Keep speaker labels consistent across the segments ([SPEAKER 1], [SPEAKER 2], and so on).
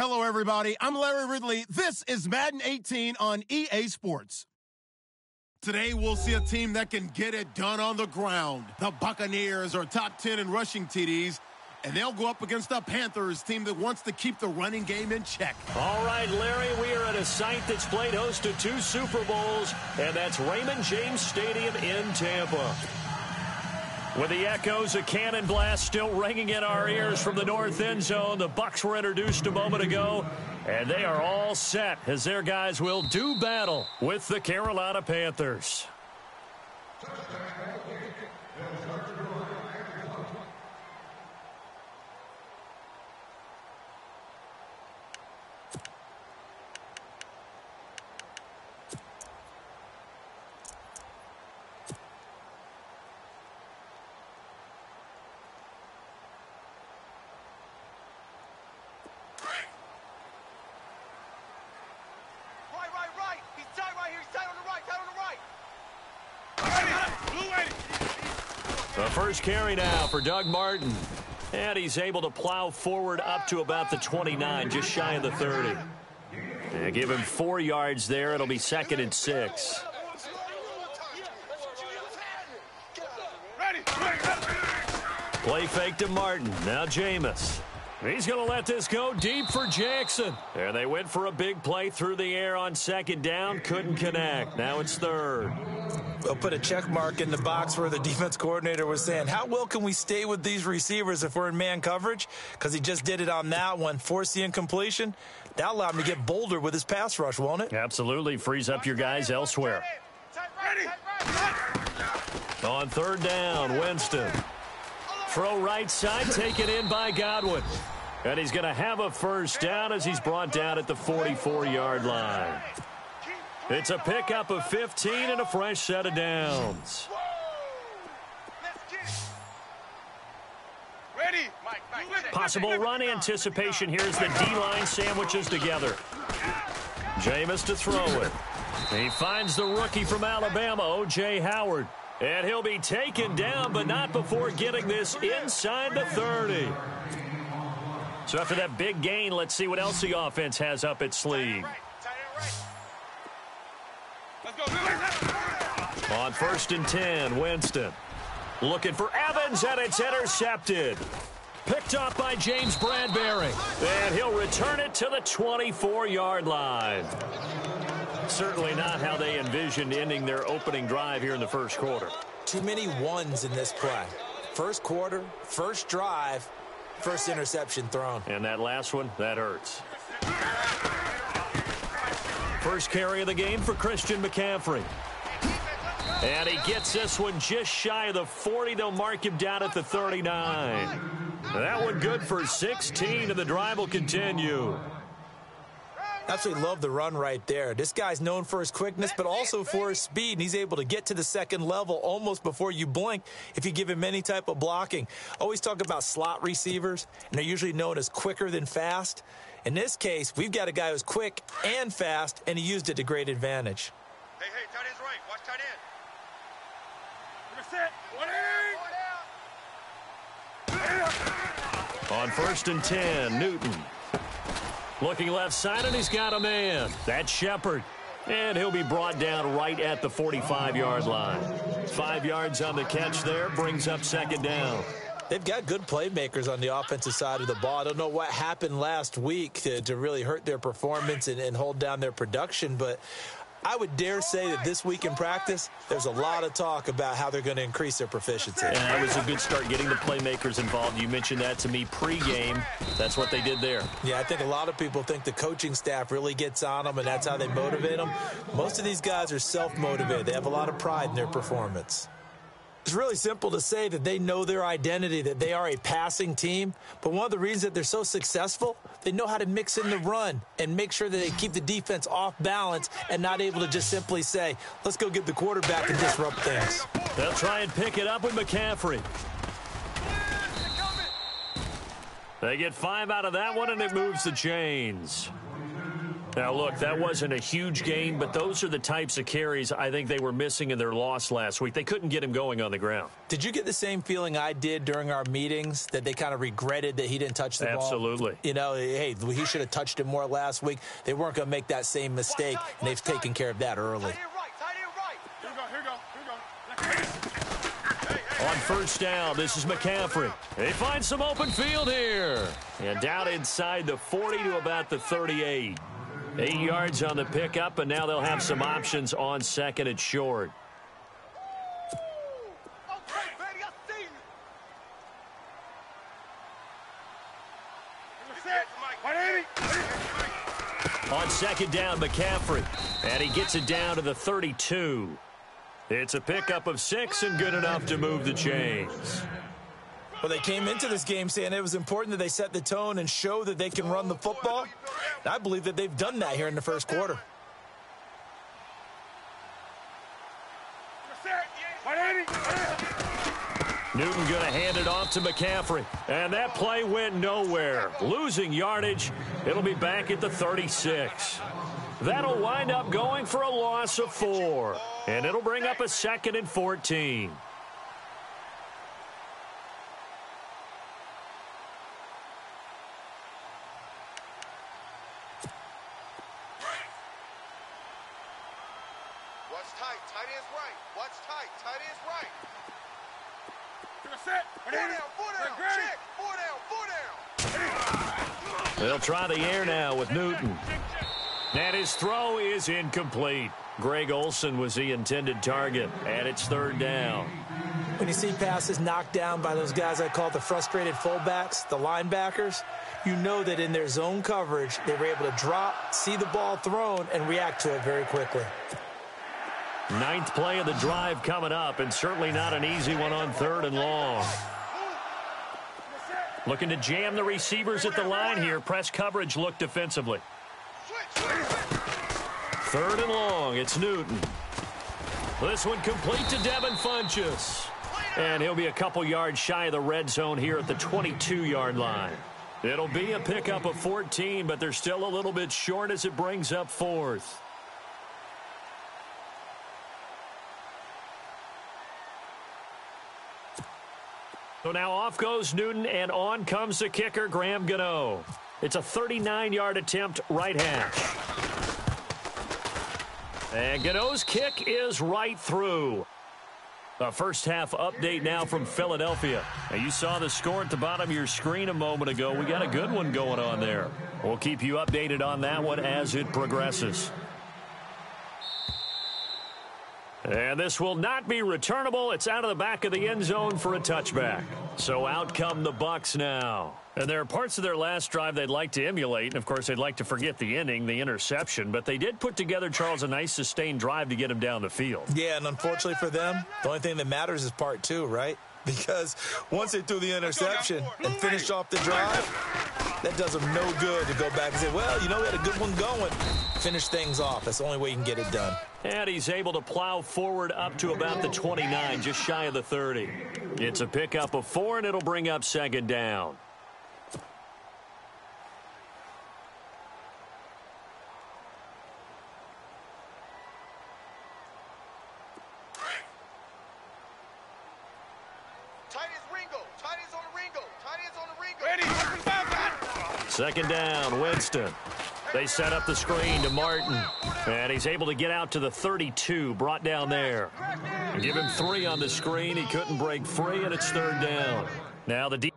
[SPEAKER 1] Hello, everybody. I'm Larry Ridley. This is Madden 18 on EA Sports. Today, we'll see a team that can get it done on the ground. The Buccaneers are top 10 in rushing TDs, and they'll go up against the Panthers team that wants to keep the running game in check.
[SPEAKER 2] All right, Larry, we are at a site that's played host to 2 Super Bowls, and that's Raymond James Stadium in Tampa. With the echoes of cannon blast still ringing in our ears from the north end zone, the Bucs were introduced a moment ago, and they are all set as their guys will do battle with the Carolina Panthers. The first carry now for Doug Martin. And he's able to plow forward up to about the 29, just shy of the 30. And give him 4 yards there. It'll be 2nd and 6. Play fake to Martin. Now Jameis. He's going to let this go deep for Jackson. There they went for a big play through the air on 2nd down. Couldn't connect. Now it's 3rd.
[SPEAKER 3] They'll put a check mark in the box where the defense coordinator was saying, how well can we stay with these receivers if we're in man coverage? Because he just did it on that one, forced the incompletion. That'll allow him to get bolder with his pass rush, won't it?
[SPEAKER 2] Absolutely. Frees up your guys elsewhere. On 3rd down, Winston. Throw right side, taken in by Godwin. And he's going to have a first down as he's brought down at the 44-yard line. It's a pickup of 15 and a fresh set of downs. Possible run anticipation here as the D-line sandwiches together. Jameis to throw it. He finds the rookie from Alabama, O.J. Howard. And he'll be taken down, but not before getting this inside the 30. So after that big gain, let's see what else the offense has up its sleeve. On 1st and 10, Winston. Looking for Evans, and it's intercepted. Picked up by James Bradbury. And he'll return it to the 24-yard line. Certainly not how they envisioned ending their opening drive here in the first quarter.
[SPEAKER 3] Too many ones in this play. First quarter, first drive, first interception thrown.
[SPEAKER 2] And that last one, that hurts. First carry of the game for Christian McCaffrey. And he gets this one just shy of the 40. They'll mark him down at the 39. That one good for 16, and the drive will continue.
[SPEAKER 3] Absolutely love the run right there. This guy's known for his quickness, but also for his speed, and he's able to get to the 2nd level almost before you blink if you give him any type of blocking. Always talk about slot receivers, and they're usually known as quicker than fast. In this case, we've got a guy who's quick and fast, and he used it to great advantage.
[SPEAKER 4] Hey, tight end's right. Watch tight end.
[SPEAKER 2] On 1st and 10, Newton. Looking left side, and he's got a man. That's Shepard. And he'll be brought down right at the 45-yard line. 5 yards on the catch there, brings up 2nd down.
[SPEAKER 3] They've got good playmakers on the offensive side of the ball. I don't know what happened last week to really hurt their performance and hold down their production, but I would dare say that this week in practice, there's a lot of talk about how they're going to increase their proficiency.
[SPEAKER 2] And that was a good start getting the playmakers involved. You mentioned that to me pregame. That's what they did there.
[SPEAKER 3] Yeah, I think a lot of people think the coaching staff really gets on them, and that's how they motivate them. Most of these guys are self-motivated. They have a lot of pride in their performance. It's really simple to say that they know their identity, that they are a passing team. But one of the reasons that they're so successful, they know how to mix in the run and make sure that they keep the defense off balance and not able to just simply say, let's go get the quarterback and disrupt things.
[SPEAKER 2] They'll try and pick it up with McCaffrey. They get 5 out of that one, and it moves the chains. Now, look, that wasn't a huge gain, but those are the types of carries I think they were missing in their loss last week. They couldn't get him going on the ground.
[SPEAKER 3] Did you get the same feeling I did during our meetings, that they kind of regretted that he didn't touch the ball?
[SPEAKER 2] Absolutely.
[SPEAKER 3] You know, hey, he should have touched it more last week. They weren't going to make that same mistake, and they've taken care of that early.
[SPEAKER 2] On first down, this is McCaffrey. They find some open field here. And down inside the 40 to about the 38. 8 yards on the pickup, and now they'll have some options on second and short. On second down, McCaffrey. And he gets it down to the 32. It's a pickup of 6 and good enough to move the chains.
[SPEAKER 3] Well, they came into this game saying it was important that they set the tone and show that they can run the football. And I believe that they've done that here in the first quarter.
[SPEAKER 2] Newton going to hand it off to McCaffrey. And that play went nowhere. Losing yardage. It'll be back at the 36. That'll wind up going for a loss of 4. And it'll bring up a second and 14.
[SPEAKER 4] What's tight? Tight ends right. What's tight? Tight ends right. Four down, check. Four down.
[SPEAKER 2] They'll try the air now with Newton. And his throw is incomplete. Greg Olsen was the intended target, and it's third down.
[SPEAKER 3] When you see passes knocked down by those guys I call the frustrated fullbacks, the linebackers, you know that in their zone coverage, they were able to drop, see the ball thrown, and react to it very quickly.
[SPEAKER 2] 9th play of the drive coming up, and certainly not an easy one on 3rd and long. Looking to jam the receivers at the line here. Press coverage look defensively. 3rd and long, it's Newton. This one complete to Devin Funchess. And he'll be a couple yards shy of the red zone here at the 22-yard line. It'll be a pickup of 14, but they're still a little bit short as it brings up 4th. So now off goes Newton, and on comes the kicker, Graham Gano. It's a 39-yard attempt, right hash. And Gano's kick is right through. A first-half update now from Philadelphia. Now, you saw the score at the bottom of your screen a moment ago. We got a good one going on there. We'll keep you updated on that one as it progresses. And this will not be returnable. It's out of the back of the end zone for a touchback. So out come the Bucs now. And there are parts of their last drive they'd like to emulate. And, of course, they'd like to forget the inning, the interception. But they did put together, Charles, a nice sustained drive to get him down the field.
[SPEAKER 3] Yeah, and unfortunately for them, the only thing that matters is part 2, right? Because once they threw the interception and finished off the drive, that does them no good to go back and say, well, you know, we had a good one going. Finish things off. That's the only way you can get it done.
[SPEAKER 2] And he's able to plow forward up to about the 29, just shy of the 30. It's a pickup of 4, and it'll bring up second down. Second down, Winston. They set up the screen to Martin. And he's able to get out to the 32, brought down there. Give him 3 on the screen. He couldn't break free, and it's third down. Now the defense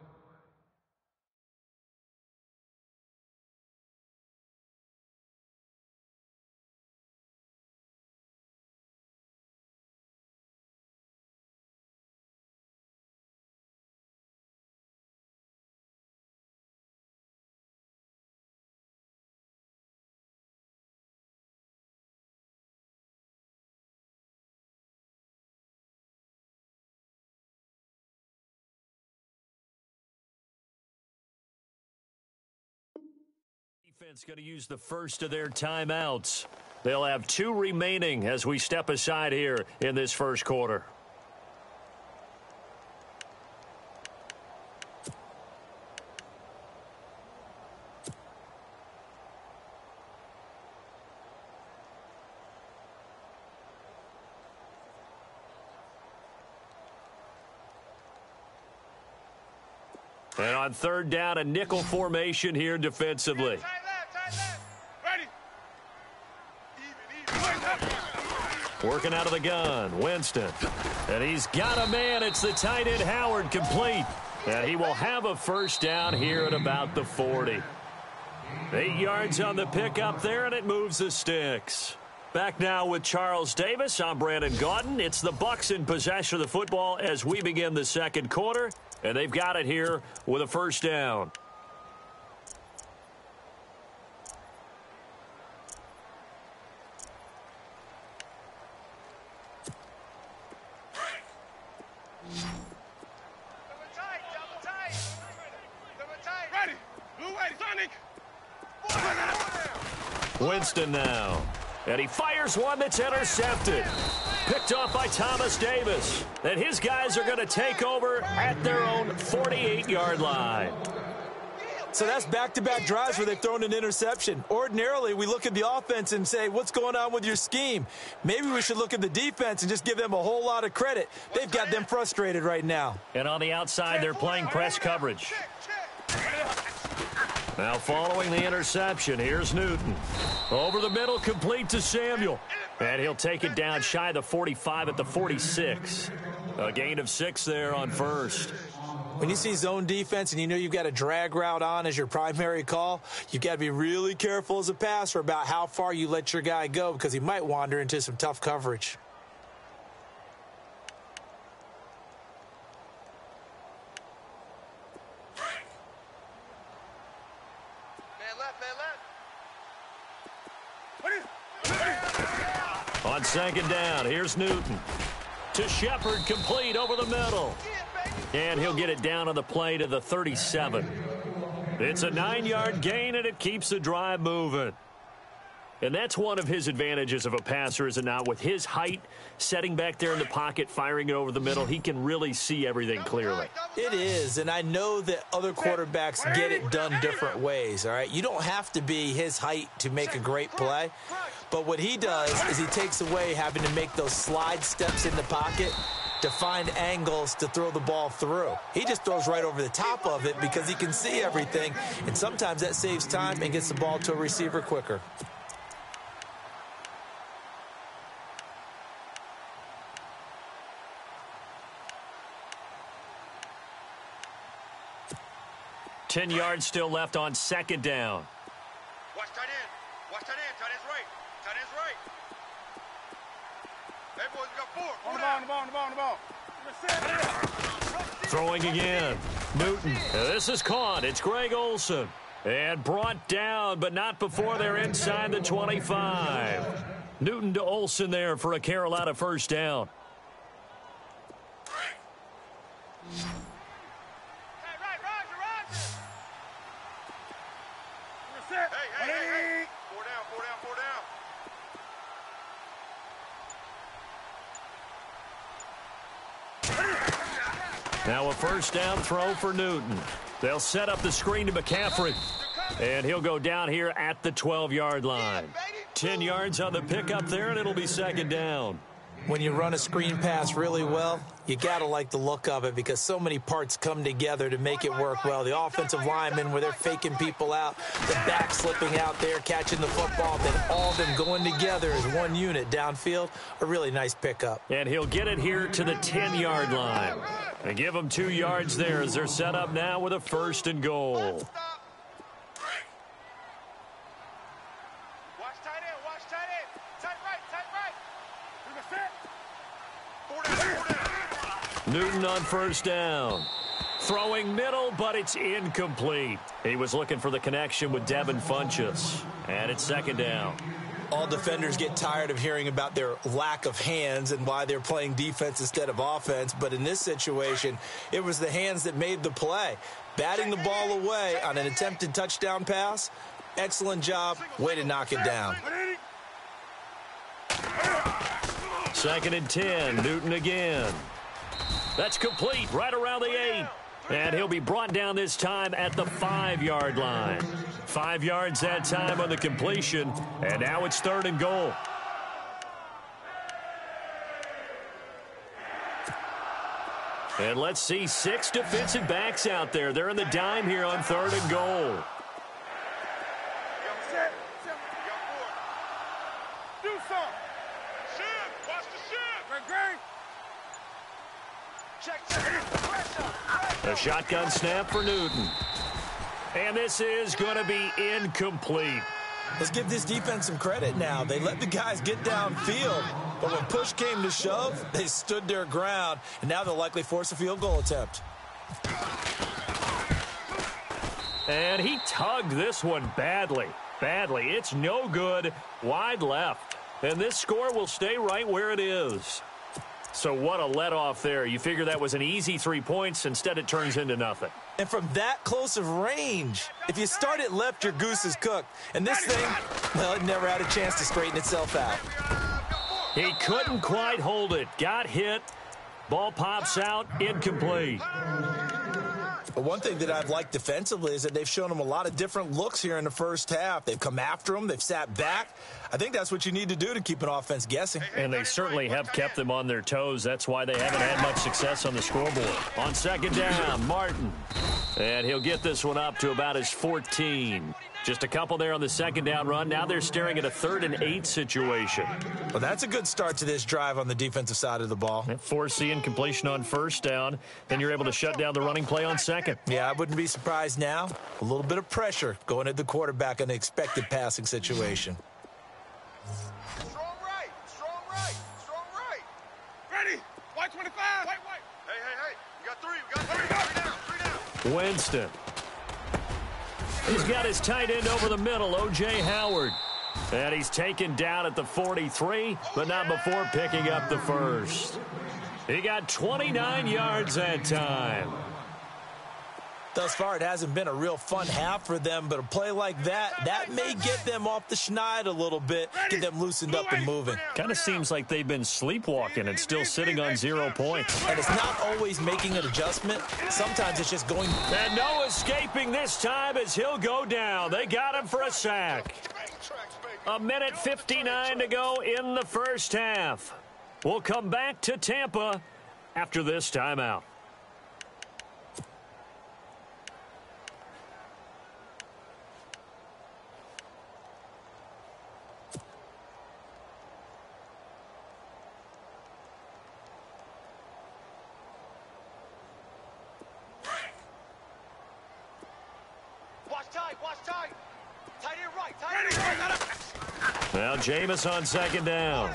[SPEAKER 2] going to use the first of their timeouts. They'll have 2 remaining as we step aside here in this first quarter. And on third down, a nickel formation here defensively. Working out of the gun, Winston. And he's got a man. It's the tight end, Howard, complete. And he will have a first down here at about the 40. 8 yards on the pickup there, and it moves the sticks. Back now with Charles Davis. I'm Brandon Gaudin. It's the Bucs in possession of the football as we begin the second quarter. And they've got it here with a first down. Winston now. And he fires one that's intercepted. Picked off by Thomas Davis. And his guys are going to take over at their own 48-yard line.
[SPEAKER 3] So that's back-to-back drives where they've thrown an interception. Ordinarily, we look at the offense and say, what's going on with your scheme? Maybe we should look at the defense and just give them a whole lot of credit. They've got them frustrated right now.
[SPEAKER 2] And on the outside, they're playing press coverage. Now following the interception, here's Newton. Over the middle, complete to Samuel. And he'll take it down shy of the 45 at the 46. A gain of 6 there on first.
[SPEAKER 3] When you see zone defense and you know you've got a drag route on as your primary call, you've got to be really careful as a passer about how far you let your guy go because he might wander into some tough coverage.
[SPEAKER 2] On second down, here's Newton. To Shepard, complete over the middle. And he'll get it down on the play to the 37. It's a 9-yard gain, and it keeps the drive moving. And that's one of his advantages of a passer, is it not? With his height, setting back there in the pocket, firing it over the middle, he can really see everything clearly.
[SPEAKER 3] It is, and I know that other quarterbacks get it done different ways, all right? You don't have to be his height to make a great play. But what he does is he takes away having to make those slide steps in the pocket to find angles to throw the ball through. He just throws right over the top of it because he can see everything, and sometimes that saves time and gets the ball to a receiver quicker.
[SPEAKER 2] Ten yards still left on second down.
[SPEAKER 4] Watch tight end. Watch tight end. Tight end's right. Tight end's right. Hey, boys, we got 4. On the ball.
[SPEAKER 2] Throwing again. Newton. This is caught. It's Greg Olsen. And brought down, but not before they're inside the 25. Newton to Olsen there for a Carolina first down.
[SPEAKER 4] Hey. 4 down.
[SPEAKER 2] Now a first down throw for Newton. They'll set up the screen to McCaffrey. And he'll go down here at the 12-yard line. 10 yards on the pickup there, and it'll be second down.
[SPEAKER 3] When you run a screen pass really well, you got to like the look of it because so many parts come together to make it work well. The offensive linemen, where they're faking people out, the back slipping out there, catching the football, then all of them going together as one unit downfield, a really nice pickup.
[SPEAKER 2] And he'll get it here to the 10-yard line. And give them 2 yards there as they're set up now with a first and goal. Newton on first down. Throwing middle, but it's incomplete. He was looking for the connection with Devin Funchess. And it's second down.
[SPEAKER 3] All defenders get tired of hearing about their lack of hands and why they're playing defense instead of offense. But in this situation, it was the hands that made the play. Batting the ball away on an attempted touchdown pass. Excellent job. Way to knock it down.
[SPEAKER 2] Second and 10. Newton again. That's complete right around the 8. And he'll be brought down this time at the 5-yard line. 5 yards that time on the completion. And now it's third and goal. And let's see 6 defensive backs out there. They're in the dime here on 3rd and goal.
[SPEAKER 4] Do some. Shift. Watch the shift. Great. Check. Pressure.
[SPEAKER 2] A shotgun snap for Newton. And this is going to be incomplete.
[SPEAKER 3] Let's give this defense some credit now. They let the guys get downfield, but when push came to shove, they stood their ground, and now they'll likely force a field goal attempt.
[SPEAKER 2] And he tugged this one badly. It's no good. Wide left. And this score will stay right where it is. So what a let-off there. You figure that was an easy 3 points. Instead, it turns into nothing.
[SPEAKER 3] And from that close of range, if you start it left, your goose is cooked. And this thing, well, it never had a chance to straighten itself out.
[SPEAKER 2] He couldn't quite hold it. Got hit. Ball pops out. Incomplete.
[SPEAKER 3] But one thing that I've liked defensively is that they've shown them a lot of different looks here in the first half. They've come after them. They've sat back. I think that's what you need to do to keep an offense guessing.
[SPEAKER 2] And they certainly have kept them on their toes. That's why they haven't had much success on the scoreboard. On 2nd down, Martin. And he'll get this one up to about his 14. Just a couple there on the 2nd down run. Now they're staring at a 3rd and 8 situation.
[SPEAKER 3] Well, that's a good start to this drive on the defensive side of the ball.
[SPEAKER 2] Force the incompletion on 1st down. Then you're able to shut down the running play on 2nd.
[SPEAKER 3] Yeah, I wouldn't be surprised now. A little bit of pressure going at the quarterback in an expected passing situation.
[SPEAKER 4] Strong right. Ready. White 25. White. Hey. We got 3. 3 down.
[SPEAKER 2] Winston. He's got his tight end over the middle, O.J. Howard. And he's taken down at the 43, but not before picking up the first. He got 29 yards that time.
[SPEAKER 3] Thus far, it hasn't been a real fun half for them, but a play like that may get them off the schneid a little bit, get them loosened up and moving.
[SPEAKER 2] Kind of seems like they've been sleepwalking and still sitting on 0 points.
[SPEAKER 3] And it's not always making an adjustment. Sometimes it's just going.
[SPEAKER 2] And no escaping this time as he'll go down. They got him for a sack. 1:59 to go in the first half. We'll come back to Tampa after this timeout.
[SPEAKER 4] Watch tight. Tight end right.
[SPEAKER 2] Now Jameis on 2nd down.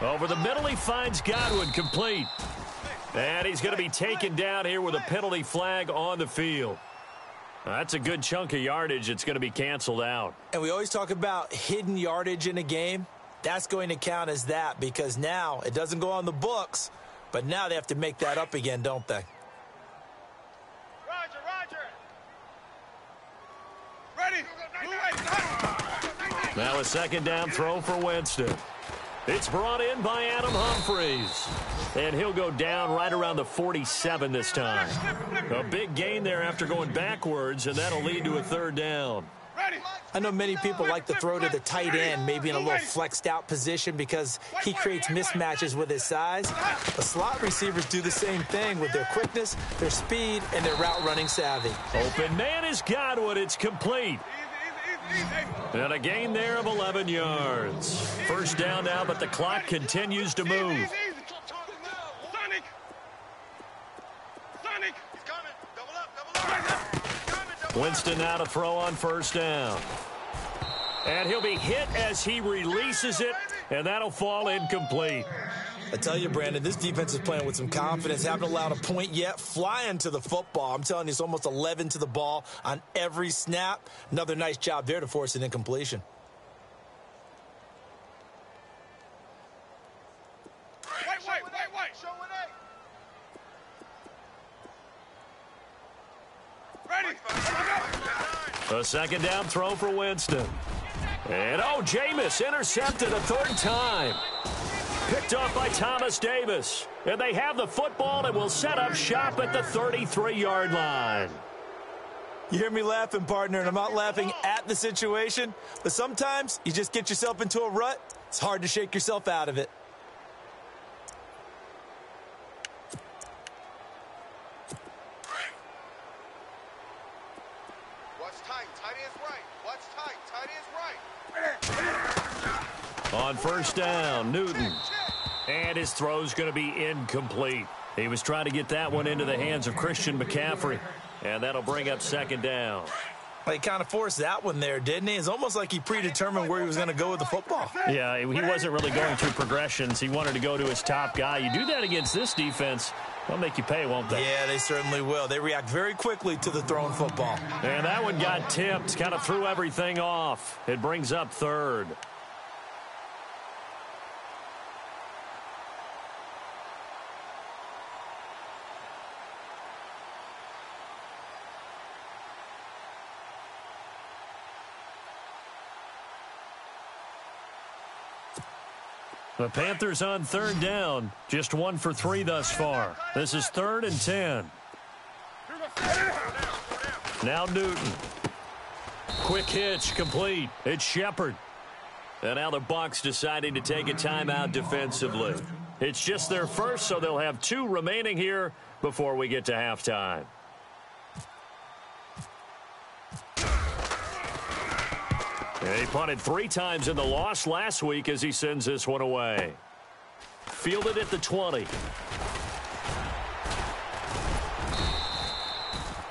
[SPEAKER 2] Over the middle, he finds Godwin complete. And he's going to be taken down here with a penalty flag on the field. That's a good chunk of yardage. It's going to be canceled out.
[SPEAKER 3] And we always talk about hidden yardage in a game. That's going to count as that because now it doesn't go on the books, but now they have to make that up again, don't they?
[SPEAKER 4] Roger. Ready.
[SPEAKER 2] Now a 2nd down throw for Winston. It's brought in by Adam Humphries. And he'll go down right around the 47 this time. A big gain there after going backwards, and that'll lead to a 3rd down.
[SPEAKER 3] I know many people like to throw to the tight end, maybe in a little flexed out position because he creates mismatches with his size. The slot receivers do the same thing with their quickness, their speed, and their route running savvy.
[SPEAKER 2] Open man is Godwin. It's complete. And a gain there of 11 yards. 1st down now, but the clock continues to move.
[SPEAKER 4] Sonic. He's coming. Double up.
[SPEAKER 2] Winston now to throw on 1st down. And he'll be hit as he releases it, and that'll fall incomplete.
[SPEAKER 3] I tell you, Brandon, this defense is playing with some confidence. Haven't allowed a point yet. Flying to the football. I'm telling you, it's almost 11 to the ball on every snap. Another nice job there to force an incompletion.
[SPEAKER 4] Wait. Show it eight. Ready.
[SPEAKER 2] A 2nd down throw for Winston. And, Jameis intercepted a 3rd time. Picked off by Thomas Davis. And they have the football and will set up shop at the 33-yard line.
[SPEAKER 3] You hear me laughing, partner, and I'm not laughing at the situation, but sometimes you just get yourself into a rut. It's hard to shake yourself out of it.
[SPEAKER 4] Watch tight. Tight end's right. Watch tight. Tight end's right.
[SPEAKER 2] On first down, Newton. And his throw's going to be incomplete. He was trying to get that one into the hands of Christian McCaffrey. And that'll bring up second down.
[SPEAKER 3] He kind of forced that one there, didn't he? It's almost like he predetermined where he was going to go with the football.
[SPEAKER 2] Yeah, he wasn't really going through progressions. He wanted to go to his top guy. You do that against this defense, they'll make you pay, won't they?
[SPEAKER 3] Yeah, they certainly will. They react very quickly to the thrown football.
[SPEAKER 2] And that one got tipped, kind of threw everything off. It brings up third. The Panthers on third down. Just 1 for 3 thus far. This is 3rd and 10. Now Newton. Quick hitch, complete. It's Shepard. And now the Bucs deciding to take a timeout defensively. It's just their first, so they'll have 2 remaining here before we get to halftime. He punted 3 times in the loss last week as he sends this one away. Fielded at the 20.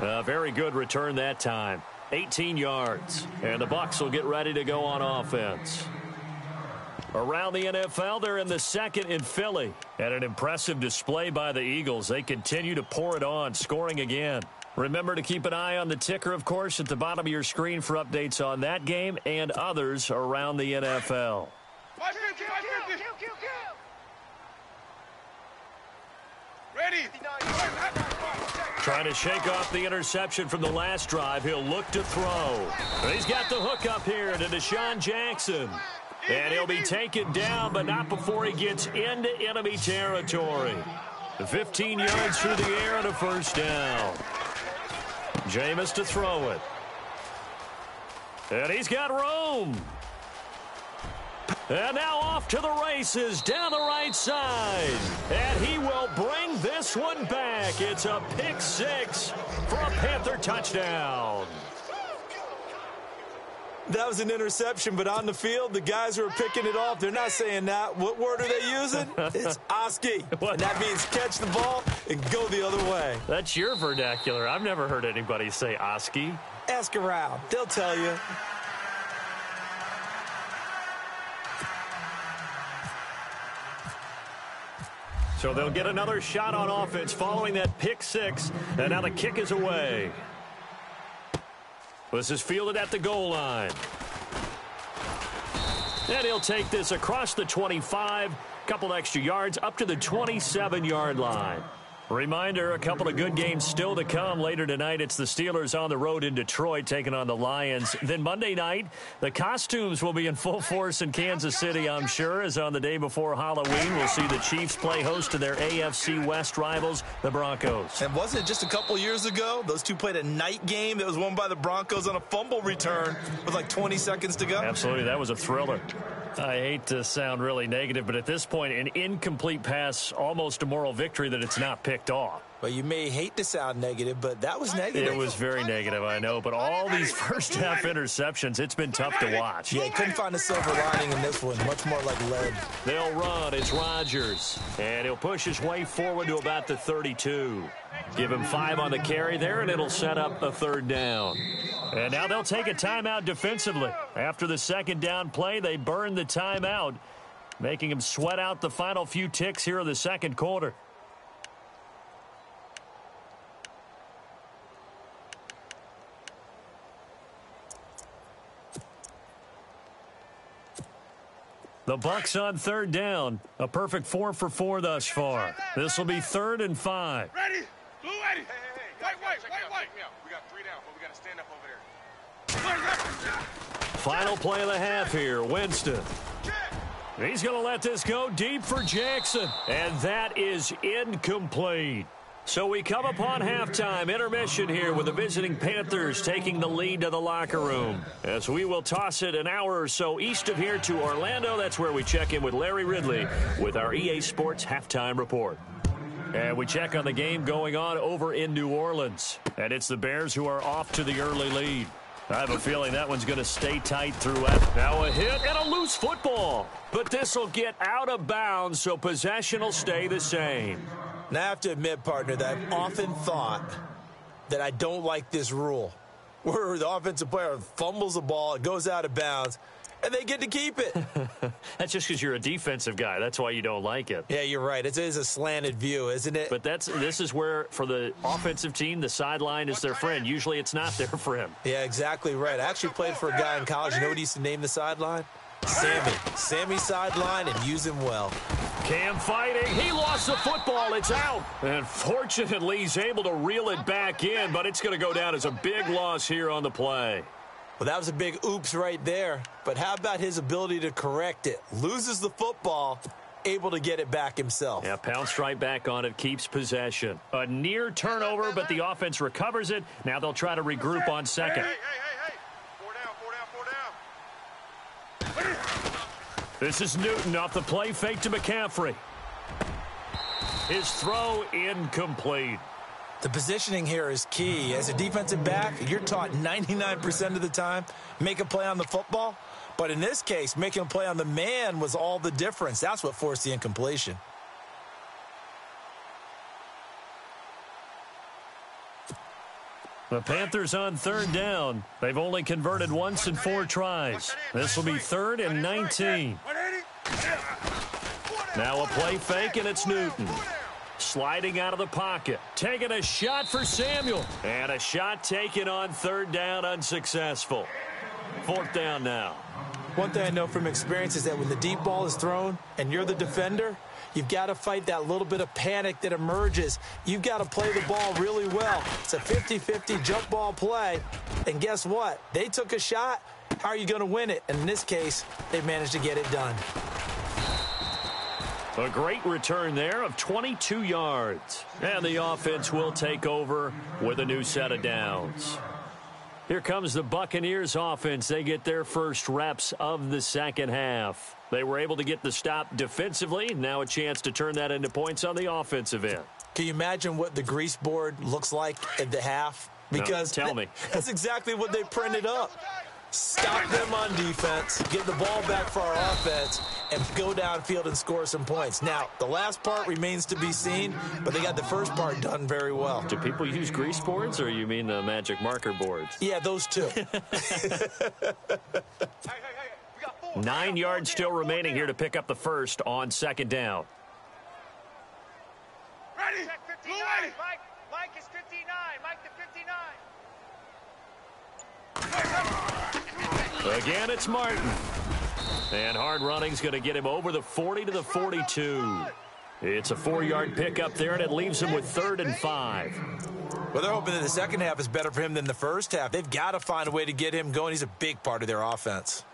[SPEAKER 2] A very good return that time. 18 yards. And the Bucs will get ready to go on offense. Around the NFL, they're in the 2nd in Philly. And an impressive display by the Eagles. They continue to pour it on, scoring again. Remember to keep an eye on the ticker, of course, at the bottom of your screen for updates on that game and others around the NFL.
[SPEAKER 4] 550. Ready.
[SPEAKER 2] Trying to shake off the interception from the last drive. He'll look to throw. He's got the hook up here to Deshaun Jackson. And he'll be taken down, but not before he gets into enemy territory. 15 yards through the air and a first down. Jameis to throw it. And he's got room. And now off to the races down the right side. And he will bring this one back. It's a pick 6 for a Panther touchdown.
[SPEAKER 3] That was an interception, but on the field, the guys who are picking it off, they're not saying that. What word are they using? It's Oski. And that means catch the ball and go the other way.
[SPEAKER 2] That's your vernacular. I've never heard anybody say Oski.
[SPEAKER 3] Ask around. They'll tell you.
[SPEAKER 2] So they'll get another shot on offense following that pick 6. And now the kick is away. This is fielded at the goal line. And he'll take this across the 25, couple extra yards up to the 27-yard line. Reminder, a couple of good games still to come. Later tonight, it's the Steelers on the road in Detroit taking on the Lions. Then Monday night, the costumes will be in full force in Kansas City, I'm sure, as on the day before Halloween, we'll see the Chiefs play host to their AFC West rivals, the Broncos.
[SPEAKER 3] And wasn't it just a couple years ago, those two played a night game that was won by the Broncos on a fumble return with like 20 seconds to go?
[SPEAKER 2] Absolutely, that was a thriller. I hate to sound really negative, but at this point, an incomplete pass, almost a moral victory that it's not picked off.
[SPEAKER 3] Well, you may hate to sound negative, but that was negative.
[SPEAKER 2] It was very negative, I know. But all these first-half interceptions, it's been tough to watch.
[SPEAKER 3] Yeah, couldn't find a silver lining in this one. Much more like lead.
[SPEAKER 2] They'll run. It's Rodgers. And he'll push his way forward to about the 32. Give him 5 on the carry there, and it'll set up a 3rd down. And now they'll take a timeout defensively. After the 2nd down play, they burn the timeout, making him sweat out the final few ticks here in the 2nd quarter. The Bucs on 3rd down. A perfect 4 for 4 thus far. This will be 3rd and 5.
[SPEAKER 4] Ready? Blue ready. Hey, wait. We got 3 down, but we got to stand up over there.
[SPEAKER 2] Final play of the half here. Winston. He's going to let this go deep for Jackson. And that is incomplete. So we come upon halftime, intermission here with the visiting Panthers taking the lead to the locker room. As we will toss it an hour or so east of here to Orlando. That's where we check in with Larry Ridley with our EA Sports Halftime Report. And we check on the game going on over in New Orleans. And it's the Bears who are off to the early lead. I have a feeling that one's going to stay tight throughout. Now a hit and a loose football. But this will get out of bounds, so possession will stay the same.
[SPEAKER 3] Now, I have to admit, partner, that I've often thought that I don't like this rule, where the offensive player fumbles the ball, it goes out of bounds, and they get to keep it.
[SPEAKER 2] That's just because you're a defensive guy. That's why you don't like it.
[SPEAKER 3] Yeah, you're right. It is a slanted view, isn't it?
[SPEAKER 2] But this is where, for the offensive team, the sideline is their friend. Usually it's not their friend.
[SPEAKER 3] Yeah, exactly right. I actually played for a guy in college. You know what he used to name the sideline? Sammy. Sammy sideline, and use him well.
[SPEAKER 2] Cam fighting. He lost the football. It's out. And fortunately, he's able to reel it back in, but it's going to go down as a big loss here on the play.
[SPEAKER 3] Well, that was a big oops right there. But how about his ability to correct it? Loses the football, able to get it back himself.
[SPEAKER 2] Yeah, pounced right back on it, keeps possession. A near turnover, but the offense recovers it. Now they'll try to regroup on second.
[SPEAKER 4] Hey. 4 down.
[SPEAKER 2] This is Newton off the play fake to McCaffrey. His throw incomplete.
[SPEAKER 3] The positioning here is key. As a defensive back, you're taught 99% of the time, make a play on the football. But in this case, making a play on the man was all the difference. That's what forced the incompletion.
[SPEAKER 2] The Panthers on third down. They've only converted once in 4 tries. This will be 3rd and 19. Now a play fake, and it's Newton. Sliding out of the pocket. Taking a shot for Samuel. And a shot taken on 3rd down, unsuccessful. 4th down now.
[SPEAKER 3] One thing I know from experience is that when the deep ball is thrown and you're the defender, you've got to fight that little bit of panic that emerges. You've got to play the ball really well. It's a 50-50 jump ball play. And guess what? They took a shot. How are you going to win it? And in this case, they managed to get it done.
[SPEAKER 2] A great return there of 22 yards. And the offense will take over with a new set of downs. Here comes the Buccaneers offense. They get their first reps of the second half. They were able to get the stop defensively. Now a chance to turn that into points on the offensive end.
[SPEAKER 3] Can you imagine what the grease board looks like at the half? Because
[SPEAKER 2] no, tell me.
[SPEAKER 3] That's exactly what they printed up. Stop them on defense, get the ball back for our offense, and go downfield and score some points. Now, the last part remains to be seen, but they got the first part done very well.
[SPEAKER 2] Do people use grease boards, or you mean the magic marker boards?
[SPEAKER 3] Yeah, those two.
[SPEAKER 2] 9 yards still remaining here to pick up the first on 2nd down.
[SPEAKER 4] Ready?
[SPEAKER 5] 59. Mike is 59. Mike to 59.
[SPEAKER 2] Again, it's Martin. And hard running's going to get him over the 40 to the 42. It's a 4-yard pickup there, and it leaves him with 3rd and 5.
[SPEAKER 3] Well, they're hoping that the second half is better for him than the first half. They've got to find a way to get him going. He's a big part of their offense.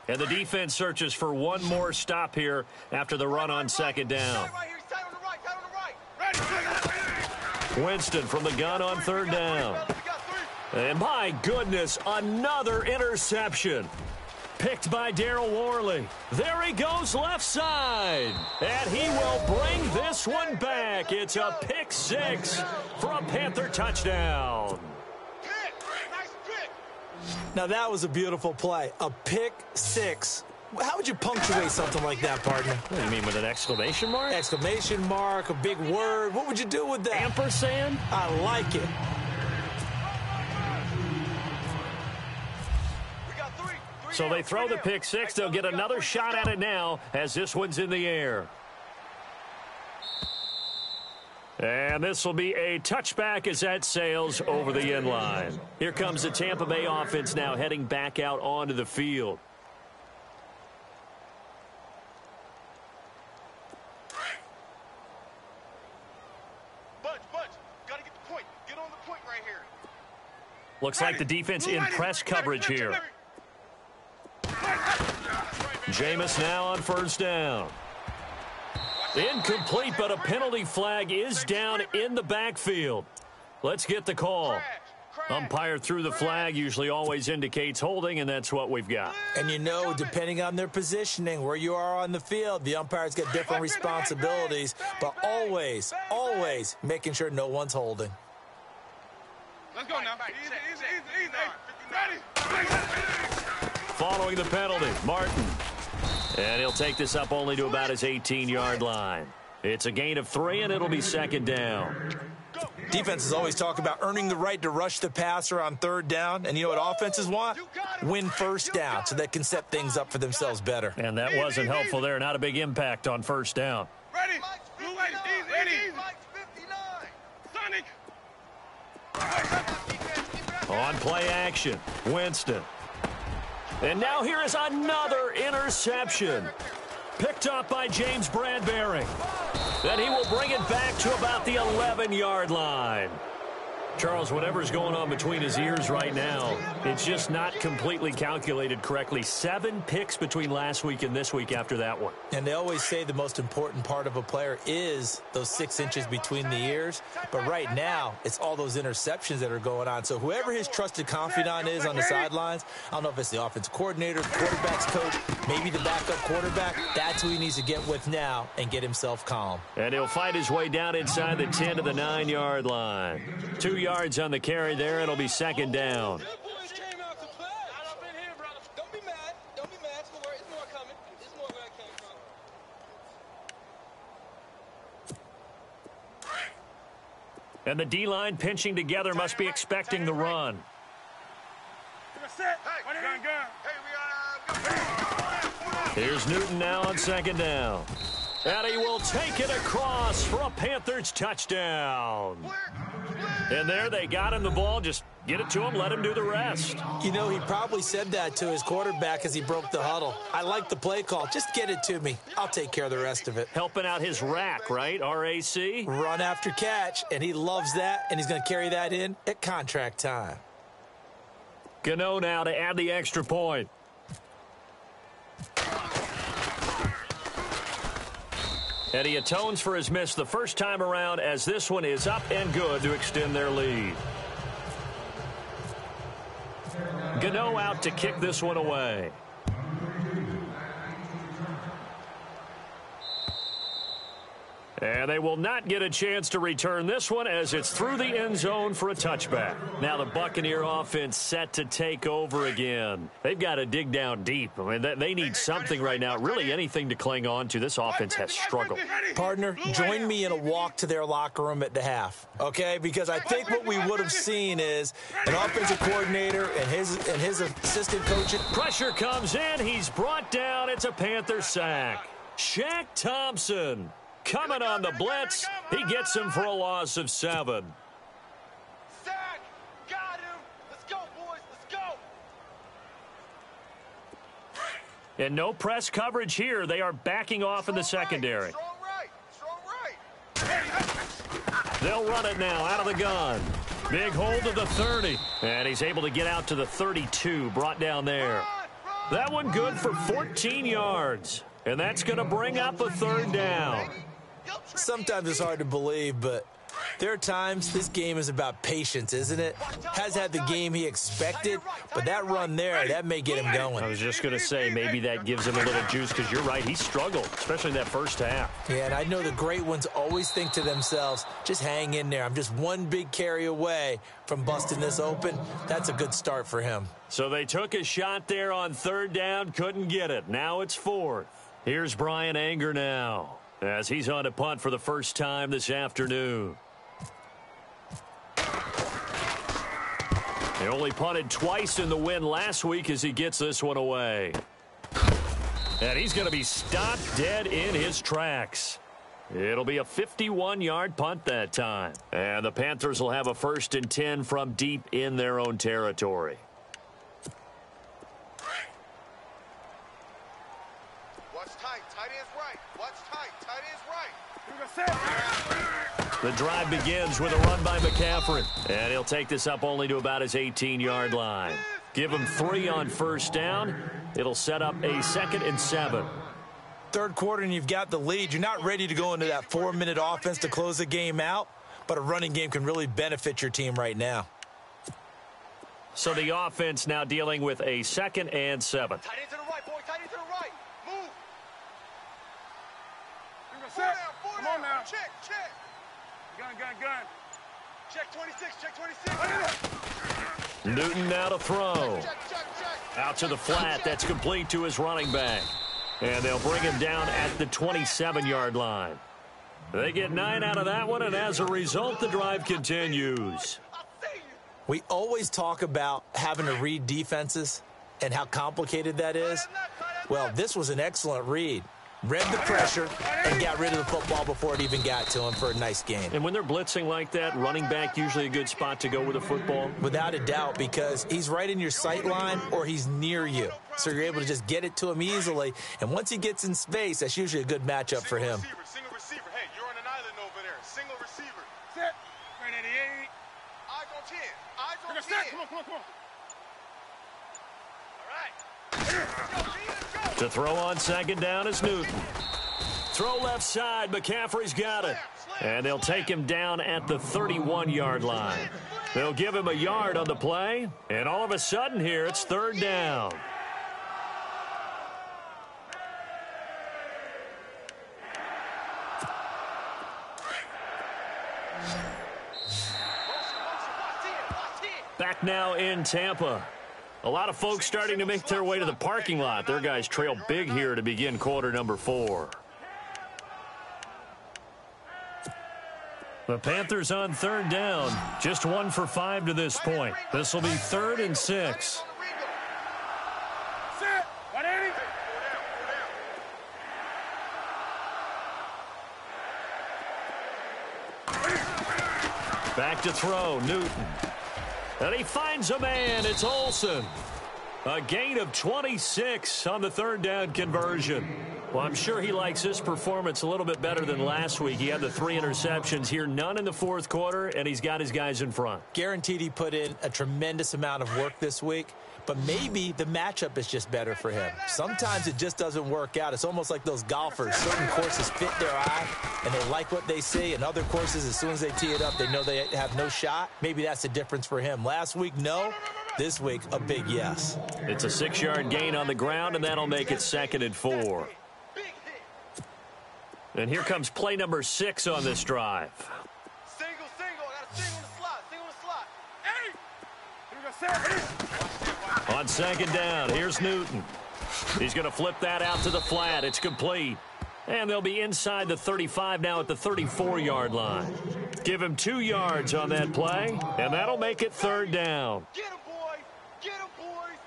[SPEAKER 2] And the defense searches for one more stop here after the run on 2nd down. Winston from the gun on 3rd down. And my goodness, another interception. Picked by Darryl Worley. There he goes left side. And he will bring this one back. It's a pick 6 for a Panther touchdown.
[SPEAKER 3] Now, that was a beautiful play. A pick 6. How would you punctuate something like that, partner?
[SPEAKER 2] What do you mean, with an exclamation mark?
[SPEAKER 3] Exclamation mark, a big word. What would you do with that?
[SPEAKER 2] Ampersand?
[SPEAKER 3] I like it.
[SPEAKER 2] So they throw the pick 6. They'll get another shot at it now as this one's in the air. And this will be a touchback as that sails over the end line. Here comes the Tampa Bay offense now heading back out onto the field.
[SPEAKER 4] Budge, gotta get the point. Get on the point right here.
[SPEAKER 2] Looks like the defense in press coverage here. Jameis now on 1st down. Incomplete, but a penalty flag is down in the backfield. Let's get the call. Umpire threw the flag, usually always indicates holding, and that's what we've got.
[SPEAKER 3] And you know, depending on their positioning, where you are on the field, the umpire's got different responsibilities, but always, always making sure no one's holding.
[SPEAKER 4] Let's go now. Easy. Ready?
[SPEAKER 2] Following the penalty, Martin. And he'll take this up only to about his 18-yard line. It's a gain of 3, and it'll be second down.
[SPEAKER 3] Defenses always talk about earning the right to rush the passer on third down. And you know what offenses want? Win first down so they can set things up for themselves better.
[SPEAKER 2] And that wasn't helpful there. Not a big impact on first down.
[SPEAKER 4] Ready? Blue lady, easy. Sonic.
[SPEAKER 2] On play action, Winston. And now here is another interception. Picked up by James Bradbury. Then he will bring it back to about the 11-yard line. Charles, whatever's going on between his ears right now, it's just not completely calculated correctly. 7 picks between last week and this week after that one.
[SPEAKER 3] And they always say the most important part of a player is those 6 inches between the ears. But right now, it's all those interceptions that are going on. So whoever his trusted confidant is on the sidelines, I don't know if it's the offensive coordinator, the quarterback's coach, maybe the backup quarterback, that's who he needs to get with now and get himself calm.
[SPEAKER 2] And he'll fight his way down inside the 10 to the 9-yard line. 2 yards on the carry there. It'll be second down. And the D-line pinching together must be expecting the run. Here's Newton now on second down. And he will take it across for a Panthers touchdown. And there they got him the ball. Just get it to him, let him do the rest.
[SPEAKER 3] You know, he probably said that to his quarterback as he broke the huddle. I like the play call. Just get it to me. I'll take care of the rest of it.
[SPEAKER 2] Helping out his rack, right? R-A-C?
[SPEAKER 3] Run after catch, and he loves that, and he's going to carry that in at contract time.
[SPEAKER 2] Gano now to add the extra point. And he atones for his miss the first time around as this one is up and good to extend their lead. Gano out to kick this one away. And they will not get a chance to return this one as it's through the end zone for a touchback. Now the Buccaneer offense set to take over again. They've got to dig down deep. I mean, they need something right now, really anything to cling on to. This offense has struggled.
[SPEAKER 3] Partner, join me in a walk to their locker room at the half, okay? Because I think what we would have seen is an offensive coordinator and his assistant coach.
[SPEAKER 2] Pressure comes in. He's brought down. It's a Panther sack. Shaq Thompson coming on the blitz. He gets him for a loss of 7.
[SPEAKER 5] Sack! Got him! Let's go, boys! Let's go!
[SPEAKER 2] And no press coverage here. They are backing off in the secondary.
[SPEAKER 5] Strong right!
[SPEAKER 2] They'll run it now out of the gun. Big hold of the 30. And he's able to get out to the 32, brought down there. That one good for 14 yards. And that's going to bring up a third down.
[SPEAKER 3] Sometimes it's hard to believe, but there are times this game is about patience, isn't it? Has had the game he expected, but that run there, that may get him going.
[SPEAKER 2] I was just going to say, maybe that gives him a little juice, because you're right, he struggled, especially in that first half.
[SPEAKER 3] Yeah, and I know the great ones always think to themselves, just hang in there. I'm just one big carry away from busting this open. That's a good start for him.
[SPEAKER 2] So they took a shot there on third down, couldn't get it. Now it's fourth. Here's Brian Anger now, as he's on a punt for the first time this afternoon. He only punted twice in the win last week as he gets this one away. And he's going to be stopped dead in his tracks. It'll be a 51-yard punt that time. And the Panthers will have a 1st and 10 from deep in their own territory.
[SPEAKER 5] Watch tight. Tight end's right. Watch tight. Tight end's right.
[SPEAKER 2] The drive begins with a run by McCaffrey. And he'll take this up only to about his 18-yard line. Give him 3 on first down. It'll set up a 2nd and 7.
[SPEAKER 3] Third quarter and you've got the lead. You're not ready to go into that 4-minute offense to close the game out, but a running game can really benefit your team right now.
[SPEAKER 2] So the offense now dealing with a 2nd and 7.
[SPEAKER 5] Tight end to the right, boy. Tight end to the right. Move.
[SPEAKER 4] Come on now.
[SPEAKER 5] Check.
[SPEAKER 4] Gun.
[SPEAKER 5] Check 26. Check 26.
[SPEAKER 2] Newton now to throw.
[SPEAKER 5] Check.
[SPEAKER 2] Out to the flat. That's complete to his running back. And they'll bring him down at the 27-yard line. They get 9 out of that one, and as a result, the drive continues.
[SPEAKER 3] We always talk about having to read defenses and how complicated that is. Well, this was an excellent read. Read the pressure and got rid of the football before it even got to him for a nice gain.
[SPEAKER 2] And when they're blitzing like that, running back usually a good spot to go with the football?
[SPEAKER 3] Without a doubt, because he's right in your sight line or he's near you. So you're able to just get it to him easily. And once he gets in space, that's usually a good matchup for him.
[SPEAKER 5] Single receiver. Hey, you're on an island over there. Single receiver.
[SPEAKER 4] Set. 388.
[SPEAKER 5] Eyes on 10. Eyes on 10.
[SPEAKER 4] Set. Come on.
[SPEAKER 5] All right.
[SPEAKER 2] To throw on 2nd down is Newton. Throw left side. McCaffrey's got it. And they'll take him down at the 31-yard line. They'll give him a yard on the play. And all of a sudden here, it's 3rd down. Back now in Tampa. A lot of folks starting to make their way to the parking lot. Their guys trail big here to begin quarter number 4. The Panthers on 3rd down. Just 1 for 5 to this point. This will be 3rd and 6.
[SPEAKER 4] Set. 180.
[SPEAKER 2] Back to throw, Newton. And he finds a man. It's Olsen. A gain of 26 on the 3rd down conversion. Well, I'm sure he likes this performance a little bit better than last week. He had the 3 interceptions here, none in the 4th quarter, and he's got his guys in front.
[SPEAKER 3] Guaranteed he put in a tremendous amount of work this week, but maybe the matchup is just better for him. Sometimes it just doesn't work out. It's almost like those golfers. Certain courses fit their eye, and they like what they see. And other courses, as soon as they tee it up, they know they have no shot. Maybe that's the difference for him. Last week, no. This week, a big yes.
[SPEAKER 2] It's a 6-yard gain on the ground, and that'll make it 2nd and 4. And here comes play number 6 on this drive.
[SPEAKER 5] Single. I got a single in the slot.
[SPEAKER 4] Hey.
[SPEAKER 2] On 2nd down, here's Newton. He's going to flip that out to the flat. It's complete. And they'll be inside the 35 now at the 34-yard line. Give him 2 yards on that play, and that'll make it 3rd down.
[SPEAKER 5] Get him, boys. Get him, boys.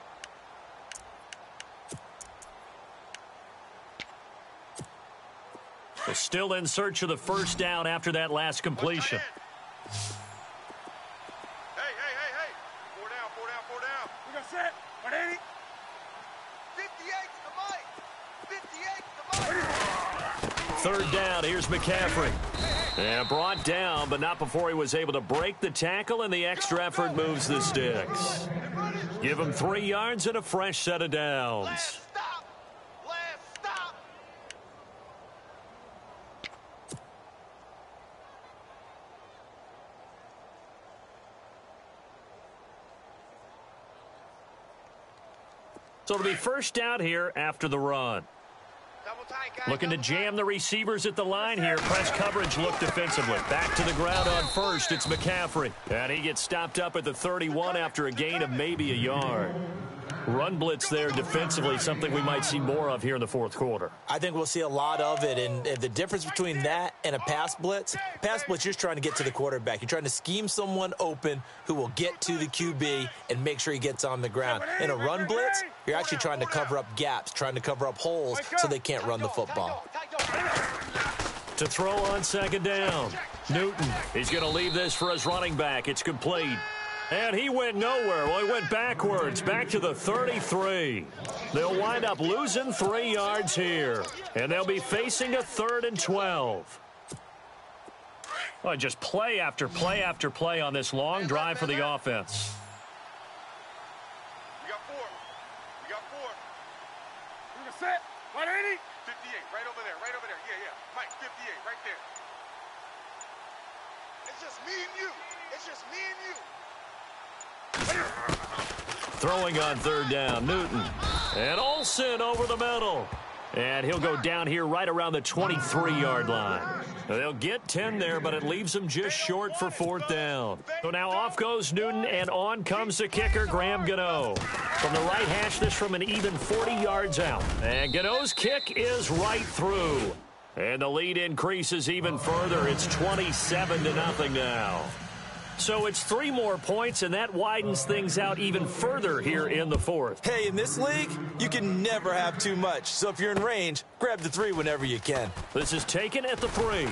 [SPEAKER 2] They're still in search of the 1st down after that last completion.
[SPEAKER 5] Hey. 4 down.
[SPEAKER 4] We got set. 180.
[SPEAKER 5] 58 to the mic.
[SPEAKER 2] 3rd down, here's McCaffrey. And brought down, but not before he was able to break the tackle, and the extra effort moves the sticks. Give him 3 yards and a fresh set of downs.
[SPEAKER 5] Last stop.
[SPEAKER 2] So it'll be 1st down here after the run.
[SPEAKER 5] Double tight, guys.
[SPEAKER 2] Looking to jam the receivers at the line here. Press coverage look defensively. Back to the ground on 1st. It's McCaffrey. And he gets stopped up at the 31 after a gain of maybe a yard. Run blitz there defensively, something we might see more of here in the 4th quarter.
[SPEAKER 3] I think we'll see a lot of it, and the difference between that and a pass blitz, you're just trying to get to the quarterback. You're trying to scheme someone open who will get to the QB and make sure he gets on the ground. In a run blitz, you're actually trying to cover up gaps, trying to cover up holes so they can't run the football.
[SPEAKER 2] To throw on 2nd down, Newton. He's going to leave this for his running back. It's complete. And he went nowhere. Well, he went backwards, back to the 33. They'll wind up losing 3 yards here. And they'll be facing a 3rd and 12. Well, just play after play after play on this long drive for the offense.
[SPEAKER 5] We got 4.
[SPEAKER 4] We got set. 180.
[SPEAKER 5] 58, right over there. Yeah. Mike, 58, right there. It's just me and you.
[SPEAKER 2] Throwing on third down, Newton. And Olsen over the middle. And he'll go down here right around the 23-yard line. They'll get 10 there, but it leaves them just short for fourth down. So now off goes Newton, and on comes the kicker, Graham Gano. From the right hash, this from an even 40 yards out. And Gano's kick is right through. And the lead increases even further. It's 27-0 now. So it's 3 more points, and that widens things out even further here in the fourth.
[SPEAKER 3] Hey, in this league, you can never have too much. So if you're in range, grab the 3 whenever you can.
[SPEAKER 2] This is taken at the 3.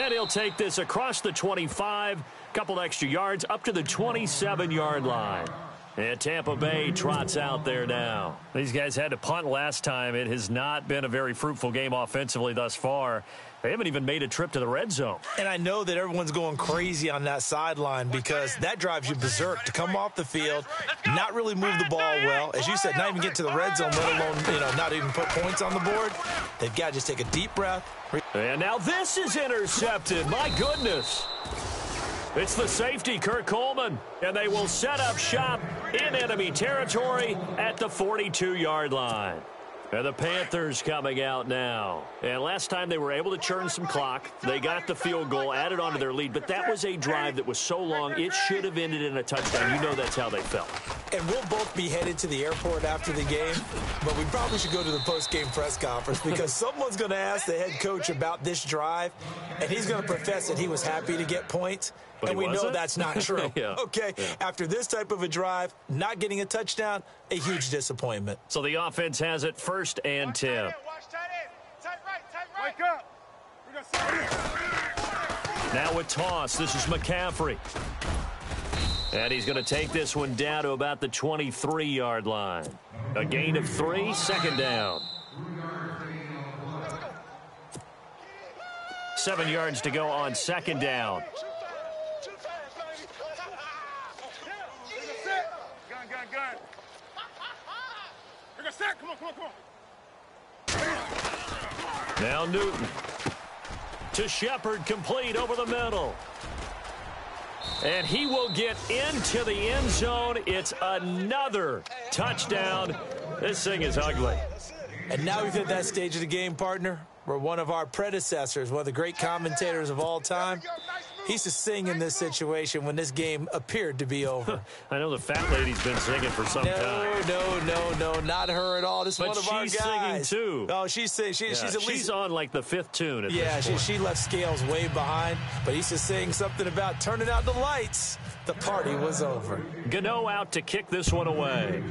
[SPEAKER 2] And he'll take this across the 25, couple extra yards up to the 27-yard line. And Tampa Bay trots out there now. These guys had to punt last time. It has not been a very fruitful game offensively thus far. They haven't even made a trip to the red zone.
[SPEAKER 3] And I know that everyone's going crazy on that sideline because that drives you berserk to come off the field, not really move the ball well. As you said, not even get to the red zone, let alone, not even put points on the board. They've got to just take a deep breath.
[SPEAKER 2] And now this is intercepted. My goodness. It's the safety, Kurt Coleman, and they will set up shop in enemy territory at the 42-yard line. And the Panthers coming out now. And last time they were able to churn some clock. They got the field goal, added on to their lead, but that was a drive that was so long it should have ended in a touchdown. You know that's how they felt.
[SPEAKER 3] And we'll both be headed to the airport after the game, but we probably should go to the post-game press conference because someone's going to ask the head coach about this drive, and he's going to profess that he was happy to get points. But and we know that's not true. Okay, after this type of a drive, not getting a touchdown, a huge disappointment.
[SPEAKER 2] So the offense has it 1st and 10.
[SPEAKER 4] Watch tight end. Tight right. Wake up.
[SPEAKER 2] Now with toss, this is McCaffrey. And he's going to take this one down to about the 23-yard line. A gain of 3, 2nd down. 7 yards to go on 2nd down. Now Newton to Shepard, complete over the middle. And he will get into the end zone. It's another touchdown. This thing is ugly.
[SPEAKER 3] And now we've hit that stage of the game, partner, where one of our predecessors, one of the great commentators of all time, he used to sing in this situation when this game appeared to be over.
[SPEAKER 2] I know the fat lady's been singing for some time.
[SPEAKER 3] No, not her at all. This is one of our guys.
[SPEAKER 2] But she's singing, too.
[SPEAKER 3] Oh, she's at least...
[SPEAKER 2] She's on, like, the 5th tune at this point.
[SPEAKER 3] She left Scales way behind, but he used to sing something about turning out the lights. The party was over.
[SPEAKER 2] Gano out to kick this one away.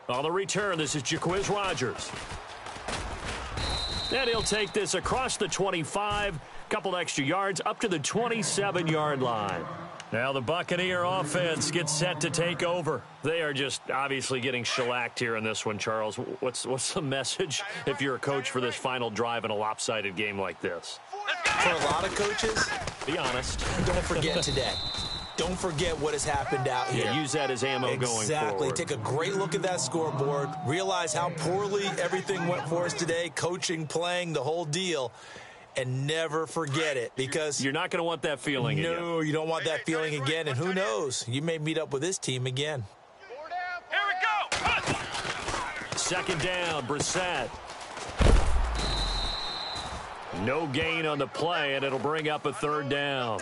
[SPEAKER 2] On the return, this is Jaquiz Rogers. And he'll take this across the 25, couple extra yards, up to the 27-yard line. Now the Buccaneer offense gets set to take over. They are just obviously getting shellacked here in this one, Charles. What's the message if you're a coach for this final drive in a lopsided game like this?
[SPEAKER 3] For a lot of coaches,
[SPEAKER 2] be honest.
[SPEAKER 3] Don't forget today. Don't forget what has happened out here.
[SPEAKER 2] Yeah, use that as ammo going forward.
[SPEAKER 3] Exactly. Take a great look at that scoreboard. Realize how poorly everything went for us today. Coaching, playing, the whole deal. And never forget it because...
[SPEAKER 2] You're not going to want that feeling again.
[SPEAKER 3] No, you don't want that feeling again. And who knows? You may meet up with this team again.
[SPEAKER 4] Here we go.
[SPEAKER 2] 2nd down, Brissett. No gain on the play, and it'll bring up a 3rd down.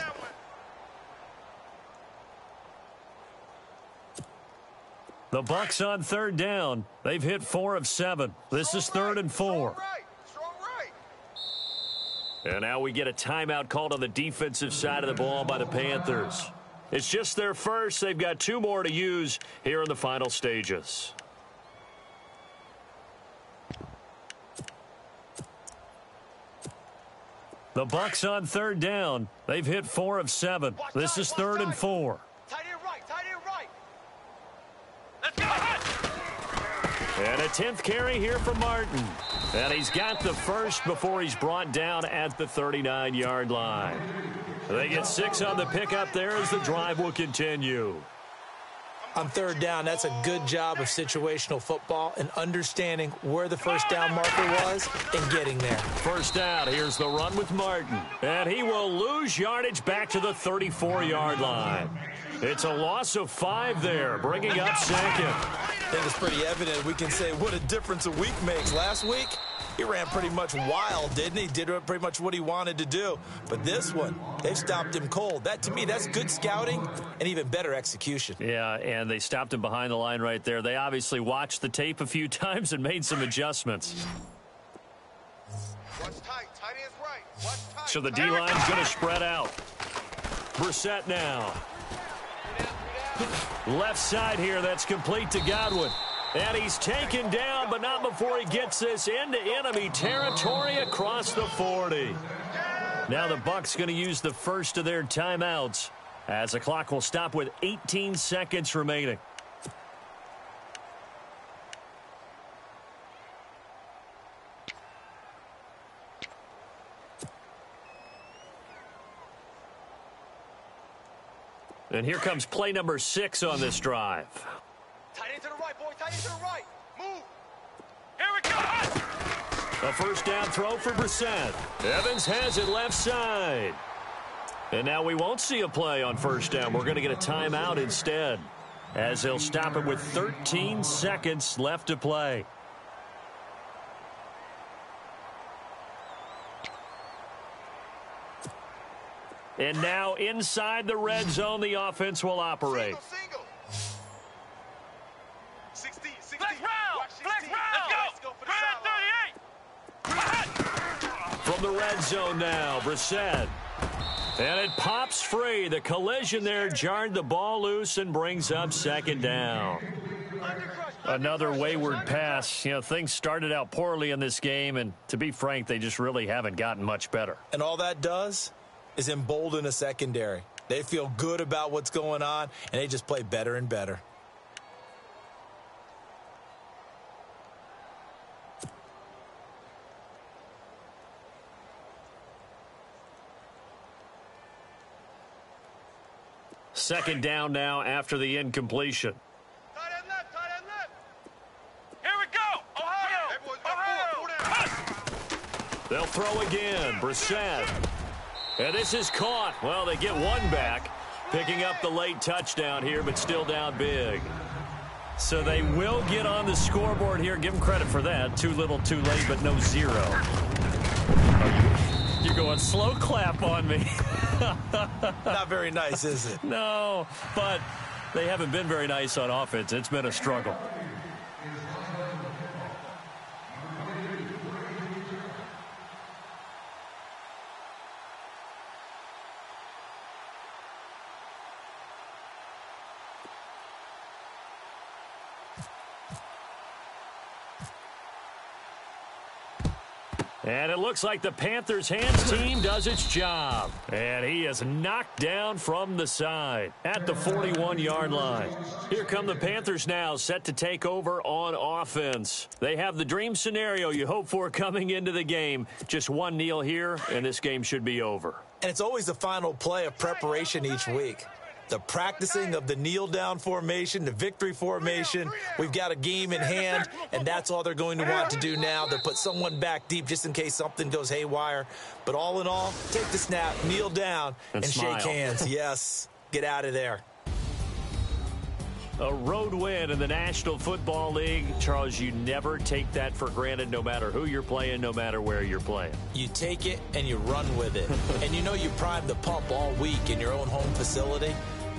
[SPEAKER 2] The Bucs on 3rd down. They've hit 4 of 7. This is 3rd and 4. And now we get a timeout called on the defensive side of the ball by the Panthers. It's just their first. They've got 2 more to use here in the final stages. The Bucs on 3rd down. They've hit 4 of 7. This is 3rd and 4. And a 10th carry here for Martin. And he's got the first before he's brought down at the 39-yard line. They get 6 on the pickup there as the drive will continue.
[SPEAKER 3] On third down, that's a good job of situational football and understanding where the first down marker was and getting there.
[SPEAKER 2] First down, here's the run with Martin. And he will lose yardage back to the 34-yard line. It's a loss of 5 there, bringing up second.
[SPEAKER 3] I think it's pretty evident we can say what a difference a week makes. Last week, he ran pretty much wild, didn't he? Did pretty much what he wanted to do. But this one, they've stopped him cold. That, to me, that's good scouting and even better execution.
[SPEAKER 2] Yeah, and they stopped him behind the line right there. They obviously watched the tape a few times and made some adjustments.
[SPEAKER 5] Watch tight. Tight end's right. Watch tight.
[SPEAKER 2] So the D-line's going to spread out. Brissett now. Left side here, that's complete to Godwin. And he's taken down, but not before he gets this into enemy territory across the 40. Now the Bucs going to use the first of their timeouts as the clock will stop with 18 seconds remaining. And here comes play number 6 on this drive.
[SPEAKER 5] Tight end to the right, boy. Tight end to the right. Move.
[SPEAKER 4] Here we go.
[SPEAKER 2] A first down throw for Brissett. Evans has it left side. And now we won't see a play on first down. We're going to get a timeout instead, as they'll stop it with 13 seconds left to play. And now inside the red zone, the offense will operate.
[SPEAKER 5] Single. 16.
[SPEAKER 4] Flex round. Flex round. Let's go.
[SPEAKER 5] For the sideline.
[SPEAKER 2] From the red zone now, Brissett. And it pops free. The collision there jarred the ball loose and brings up second down. Another wayward pass. You know, things started out poorly in this game, and to be frank, they just really haven't gotten much better.
[SPEAKER 3] And all that does is embolden a secondary. They feel good about what's going on, and they just play better and better.
[SPEAKER 2] Second down now after the incompletion.
[SPEAKER 5] Tight end left. Tight end left.
[SPEAKER 4] Here we go. Ohio.
[SPEAKER 5] Hey, boys, got four.
[SPEAKER 2] They'll throw again. Brissett. And this is caught. Well, they get one back, picking up the late touchdown here, but still down big. So they will get on the scoreboard here. Give them credit for that. Too little, too late, but no 0. You're going slow clap on me.
[SPEAKER 3] Not very nice, is it?
[SPEAKER 2] No, but they haven't been very nice on offense. It's been a struggle. And it looks like the Panthers' hands team does its job. And he is knocked down from the side at the 41-yard line. Here come the Panthers now, set to take over on offense. They have the dream scenario you hope for coming into the game. Just one kneel here, and this game should be over.
[SPEAKER 3] And it's always the final play of preparation each week. The practicing of the kneel-down formation, the victory formation. We've got a game in hand, and that's all they're going to want to do now. They'll put someone back deep just in case something goes haywire. But all in all, take the snap, kneel down, and shake hands. Yes, get out of there.
[SPEAKER 2] A road win in the National Football League. Charles, you never take that for granted, no matter who you're playing, no matter where you're playing.
[SPEAKER 3] You take it and you run with it. And you know you primed the pump all week in your own home facility.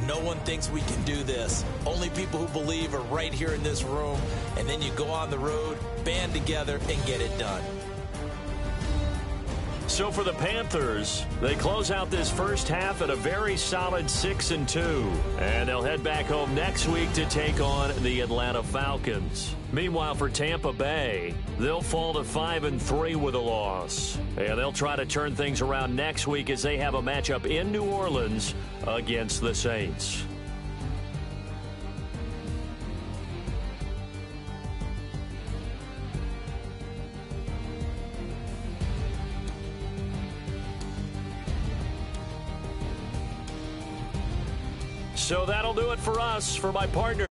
[SPEAKER 3] No one thinks we can do this. Only people who believe are right here in this room. And then you go on the road, band together, and get it done.
[SPEAKER 2] So for the Panthers, they close out this first half at a very solid 6-2. And they'll head back home next week to take on the Atlanta Falcons. Meanwhile, for Tampa Bay, they'll fall to 5-3 with a loss. And they'll try to turn things around next week as they have a matchup in New Orleans against the Saints. So that'll do it for us. For my partner